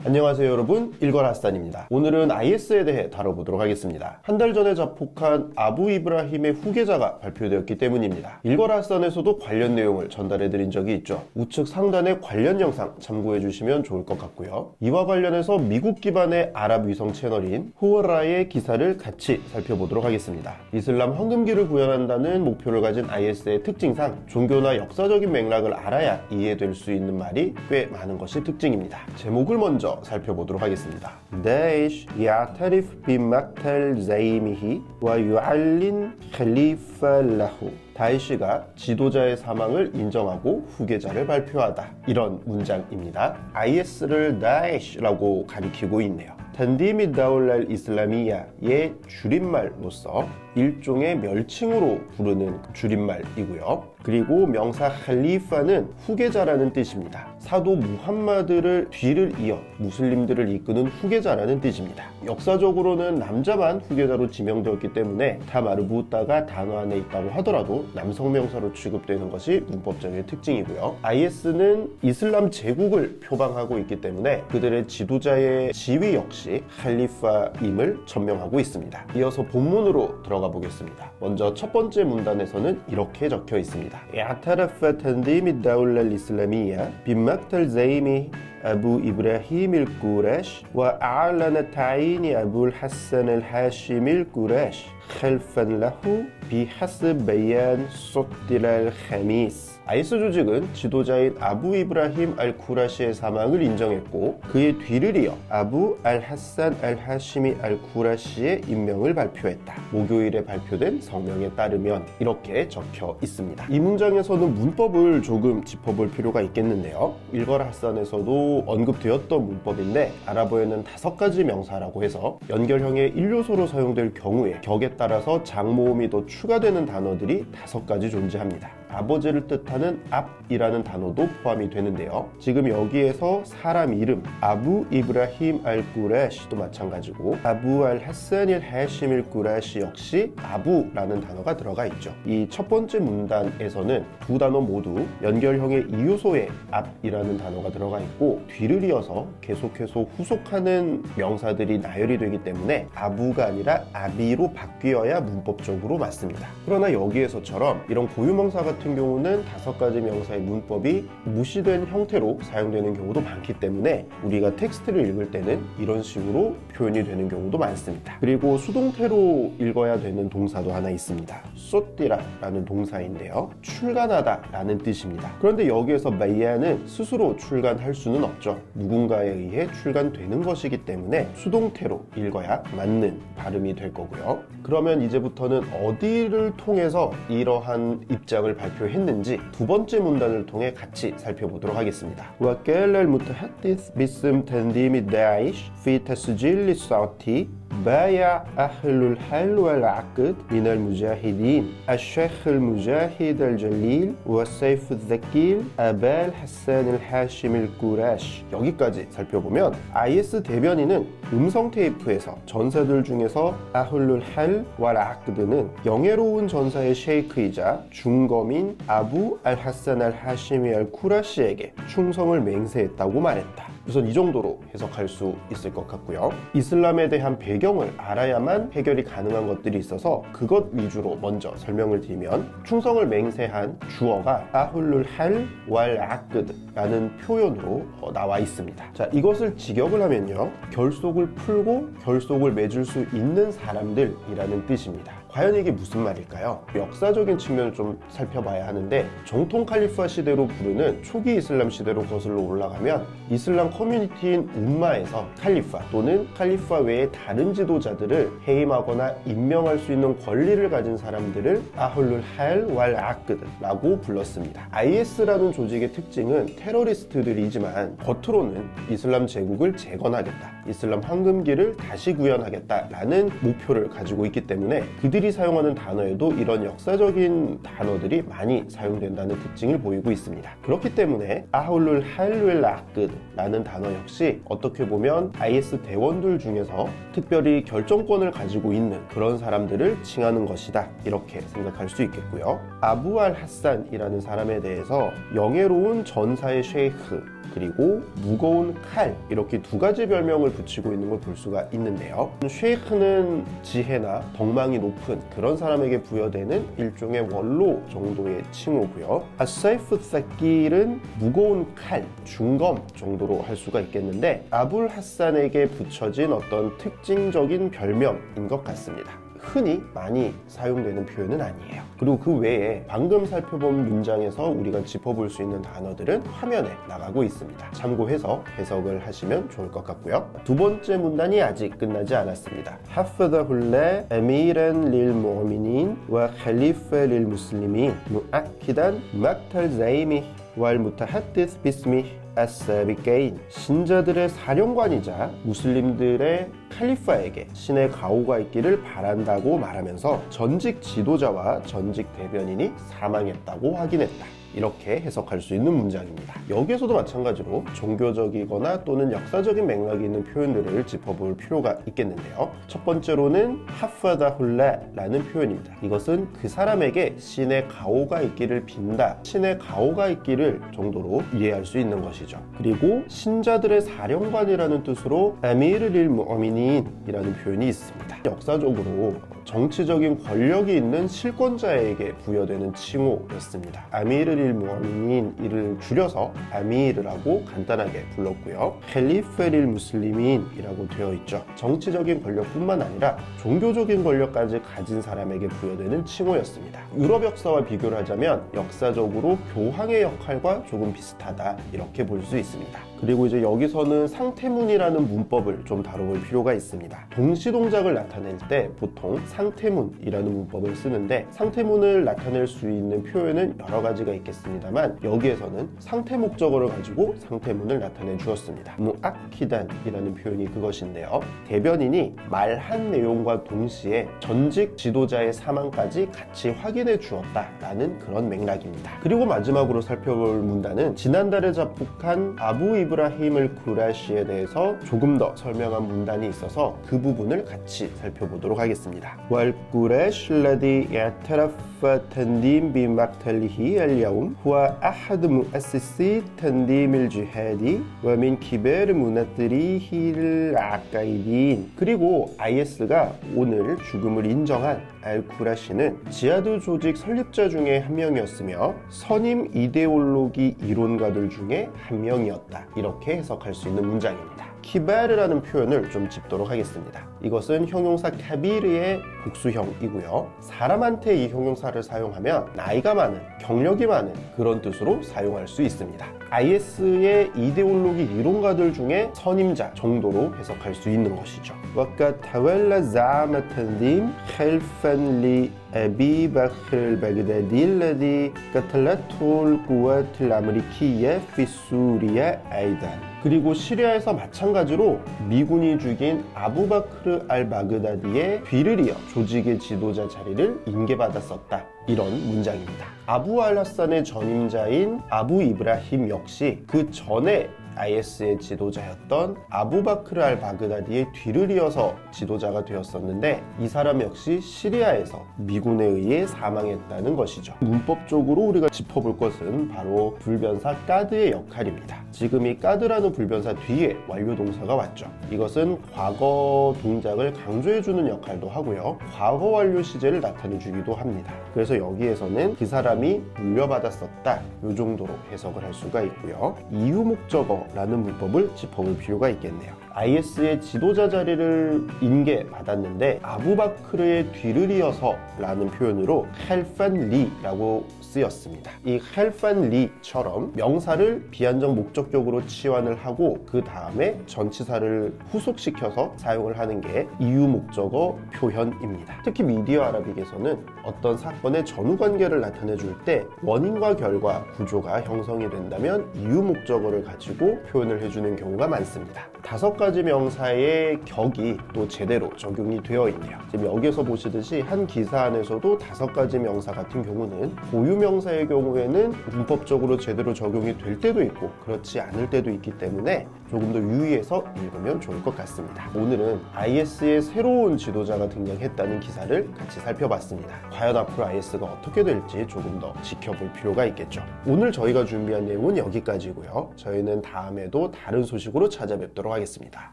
안녕하세요 여러분, 일걸 하산입니다. 오늘은 IS에 대해 다뤄보도록 하겠습니다. 한 달 전에 자폭한 아부 이브라힘의 후계자가 발표되었기 때문입니다. 일걸 하산에서도 관련 내용을 전달해드린 적이 있죠. 우측 상단에 관련 영상 참고해주시면 좋을 것 같고요. 이와 관련해서 미국 기반의 아랍 위성 채널인 후어라의 기사를 같이 살펴보도록 하겠습니다. 이슬람 황금기를 구현한다는 목표를 가진 IS의 특징상 종교나 역사적인 맥락을 알아야 이해될 수 있는 말이 꽤 많은 것이 특징입니다. 제목을 먼저 살펴보도록 하겠습니다. 다에쉬 야타리프 비막탈 자이미히 와 유알린 칼리파 라후. 다에쉬가 지도자의 사망을 인정하고 후계자를 발표하다. 이런 문장입니다. IS를 다에쉬라고 가리키고 있네요. 탄디미 다울랄 이슬라미야의 줄임말로서 일종의 멸칭으로 부르는 줄임말이고요. 그리고 명사 칼리파는 후계자라는 뜻입니다. 사도 무함마드를 뒤를 이어 무슬림들을 이끄는 후계자라는 뜻입니다. 역사적으로는 남자만 후계자로 지명되었기 때문에 다 마르부타가 단어 안에 있다고 하더라도 남성 명사로 취급되는 것이 문법적인 특징이고요. IS는 이슬람 제국을 표방하고 있기 때문에 그들의 지도자의 지위 역시 칼리파임을 전명하고 있습니다. 이어서 본문으로 들어가 보겠습니다. 먼저 첫 번째 문단에서는 이렇게 적혀 있습니다. اعترف تنظيم الدولة الإسلامية بمقتل زعيم أبو إبراهيم القرشي وأعلن تعيين أبو الحسن الهاشمي القرشي خلفا له بحسب بيان صدر الخميس. IS 조직은 지도자인 아부 이브라힘 알 쿠라시의 사망을 인정했고 그의 뒤를 이어 아부 알 하산 알 하시미 알 쿠라시의 임명을 발표했다. 목요일에 발표된 성명에 따르면 이렇게 적혀 있습니다. 이 문장에서는 문법을 조금 짚어볼 필요가 있겠는데요. 일걸 하산에서도 언급되었던 문법인데 아랍어에는 5가지 명사라고 해서 연결형의 1요소로 사용될 경우에 격에 따라서 장모음이 더 추가되는 단어들이 5가지 존재합니다. 아버지를 뜻하는 압이라는 단어도 포함이 되는데요. 지금 여기에서 사람 이름 아부 이브라힘 알 꾸레시도 마찬가지고 아부 알 하산 일 하심 일 꾸레시 역시 아부라는 단어가 들어가 있죠. 이 첫 번째 문단에서는 두 단어 모두 연결형의 2요소에 압이라는 단어가 들어가 있고 뒤를 이어서 계속해서 후속하는 명사들이 나열이 되기 때문에 아부가 아니라 아비로 바뀌어야 문법적으로 맞습니다. 그러나 여기에서처럼 이런 고유명사 같은 경우는 5가지 명사의 문법이 무시된 형태로 사용되는 경우도 많기 때문에 우리가 텍스트를 읽을 때는 이런 식으로 표현이 되는 경우도 많습니다. 그리고 수동태로 읽어야 되는 동사도 하나 있습니다. 쏟디라라는 동사인데요. 출간하다 라는 뜻입니다. 그런데 여기에서 바이아는 스스로 출간할 수는 없죠. 누군가에 의해 출간되는 것이기 때문에 수동태로 읽어야 맞는 발음이 될 거고요. 그러면 이제부터는 어디를 통해서 이러한 입장을 발표했는지 두 번째 문단을 통해 같이 살펴보도록 하겠습니다. وقال المتحدث باسم تنظيم داعش في تسجيل الصوتي بايع أهل الحل والعقد من المجاهدين الشيخ المجاهد الجليل والسيف الذكي أبا الحسن الهاشمي القرشي. 여기까지 살펴보면 IS 대변인은 음성 테이프에서 전사들 중에서 아훌룰 할 왈 아크드는 영예로운 전사의 셰이크이자 중검인 아부 알 하산 알 하시미 알 쿠라시에게 충성을 맹세했다고 말했다. 우선 이 정도로 해석할 수 있을 것 같고요. 이슬람에 대한 배경을 알아야만 해결이 가능한 것들이 있어서 그것 위주로 먼저 설명을 드리면 충성을 맹세한 주어가 아훌룰 할 왈 아크드라는 표현으로 나와 있습니다. 자, 이것을 직역을 하면요. 결속을 풀고 결속을 맺을 수 있는 사람들이라는 뜻입니다. 과연 이게 무슨 말일까요? 역사적인 측면을 좀 살펴봐야 하는데 정통 칼리파 시대로 부르는 초기 이슬람 시대로 거슬러 올라가면 이슬람 커뮤니티인 umma에서 칼리파 또는 칼리파 외의 다른 지도자들을 해임하거나 임명할 수 있는 권리를 가진 사람들을 아훌룰 할 왈 아크드라고 불렀습니다. IS라는 조직의 특징은 테러리스트들이지만 겉으로는 이슬람 제국을 재건하겠다, 이슬람 황금기를 다시 구현하겠다라는 목표를 가지고 있기 때문에 그들이 사용하는 단어에도 이런 역사적인 단어들이 많이 사용된다는 특징을 보이고 있습니다. 그렇기 때문에 아훌룰 할룰 아크드라는 단어 역시 어떻게 보면 IS 대원들 중에서 특별히 결정권을 가지고 있는 그런 사람들을 칭하는 것이다, 이렇게 생각할 수 있겠고요. 아부 알 하산이라는 사람에 대해서 영예로운 전사의 셰이크 그리고 무거운 칼, 이렇게 두 가지 별명을 붙이고 있는 걸 볼 수가 있는데요. 쉐이크는 지혜나 덕망이 높은 그런 사람에게 부여되는 일종의 원로 정도의 칭호고요. 아사이프 사끼르는 무거운 칼, 중검 정도로 할 수가 있겠는데 아불 하산에게 붙여진 어떤 특징적인 별명인 것 같습니다. 흔히 많이 사용되는 표현은 아니에요. 그리고 그 외에 방금 살펴본 문장에서 우리가 짚어볼 수 있는 단어들은 화면에 나가고 있습니다. 참고해서 해석을 하시면 좋을 것 같고요. 두 번째 문단이 아직 끝나지 않았습니다. 하프다훌레 에미란 릴 무미닌 와 칼리페 릴 무슬리민 무아키단 막탈 자이미 왈 무타하디스 비스미 아사비게인, 신자들의 사령관이자 무슬림들의 칼리파에게 신의 가호가 있기를 바란다고 말하면서 전직 지도자와 전직 대변인이 사망했다고 확인했다. 이렇게 해석할 수 있는 문장입니다. 여기에서도 마찬가지로 종교적이거나 또는 역사적인 맥락이 있는 표현들을 짚어볼 필요가 있겠는데요. 첫 번째로는 하파다훌라라는 표현입니다. 이것은 그 사람에게 신의 가호가 있기를 빈다, 신의 가호가 있기를 정도로 이해할 수 있는 것이죠. 그리고 신자들의 사령관이라는 뜻으로 아미르릴 무어미닌이라는 표현이 있습니다. 역사적으로 정치적인 권력이 있는 실권자에게 부여되는 칭호였습니다. 아미르릴 무어미닌 이를 줄여서 아미르라고 간단하게 불렀고요. 캘리페릴 무슬리민이라고 되어 있죠. 정치적인 권력뿐만 아니라 종교적인 권력까지 가진 사람에게 부여되는 칭호였습니다. 유럽 역사와 비교를 하자면 역사적으로 교황의 역할과 조금 비슷하다, 이렇게 볼 수 있습니다. 그리고 이제 여기서는 상태문이라는 문법을 좀 다뤄볼 필요가 있습니다. 동시 동작을 나타낼 때 보통 상태문이라는 문법을 쓰는데, 상태문을 나타낼 수 있는 표현은 여러 가지가 있겠습니다만 여기에서는 상태 목적어를 가지고 상태문을 나타내 주었습니다. 무아키단이라는 표현이 그것인데요. 대변인이 말한 내용과 동시에 전직 지도자의 사망까지 같이 확인해 주었다라는 그런 맥락입니다. 그리고 마지막으로 살펴볼 문단은 지난달에 잡곡한 아부 이브라힘 쿠라시에 대해서 조금 더 설명한 문단이 있어서 그 부분을 같이 살펴보도록 하겠습니다. 왈 쿠라시 라디 야타라파 탄딤 비막탈리히 알야움 후아 아하드 무아시시 탄딤일 지하디 와민 키베르 무나뜨리힐 아까이딘. 그리고 IS가 오늘 죽음을 인정한 알쿠라시는 지하드 조직 설립자 중에 한 명이었으며 선임 이데올로기 이론가들 중에 한 명이었다, 이렇게 해석할 수 있는 문장입니다. 키바르라는 표현을 좀 짚도록 하겠습니다. 이것은 형용사 카비르의 복수형이고요. 사람한테 이 형용사를 사용하면 나이가 많은, 경력이 많은 그런 뜻으로 사용할 수 있습니다. IS의 이데올로기 이론가들 중에 선임자 정도로 해석할 수 있는 것이죠. 와까 타웰라 자마 탄딤 헬판 리 أبي بكر البغدادي الذي قتلته القوات الأمريكية في سوريا أيضا. 그리고 시리아에서 마찬가지로 미군이 죽인 아부바크르 알 바그다디의 뒤를 이어 조직의 지도자 자리를 인계받았었다, 이런 문장입니다. 아부 알 하산의 전임자인 아부 이브라힘 역시 그 전에 IS의 지도자였던 아부바크르 알 바그다디의 뒤를 이어서 지도자가 되었었는데, 이 사람 역시 시리아에서 미군에 의해 사망했다는 것이죠. 문법적으로 우리가 짚어볼 것은 바로 불변사 까드의 역할입니다. 지금 이 까드라는 불변사 뒤에 완료 동사가 왔죠. 이것은 과거 동작을 강조해주는 역할도 하고요, 과거 완료 시제를 나타내주기도 합니다. 그래서 여기에서는 그 사람이 물려받았었다, 이 정도로 해석을 할 수가 있고요. 이유 목적어 라는 문법을 짚어볼 필요가 있겠네요. IS의 지도자 자리를 인계받았는데 아부바크르의 뒤를 이어서 라는 표현으로 헬판 리라고 쓰였습니다. 이 헬판 리처럼 명사를 비한정 목적격으로 치환을 하고 그 다음에 전치사를 후속시켜서 사용을 하는 게 이유 목적어 표현입니다. 특히 미디어 아라빅에서는 어떤 사건의 전후 관계를 나타내 줄 때 원인과 결과 구조가 형성이 된다면 이유 목적어를 가지고 표현을 해주는 경우가 많습니다. 5가지 명사의 격이 또 제대로 적용이 되어 있네요. 지금 여기서 보시듯이 한 기사 안에서도 5가지 명사 같은 경우는 고유 명사의 경우에는 문법적으로 제대로 적용이 될 때도 있고 그렇지 않을 때도 있기 때문에 조금 더 유의해서 읽으면 좋을 것 같습니다. 오늘은 IS의 새로운 지도자가 등장했다는 기사를 같이 살펴봤습니다. 과연 앞으로 IS가 어떻게 될지 조금 더 지켜볼 필요가 있겠죠. 오늘 저희가 준비한 내용은 여기까지고요. 저희는 다음에도 다른 소식으로 찾아뵙도록 하겠습니다.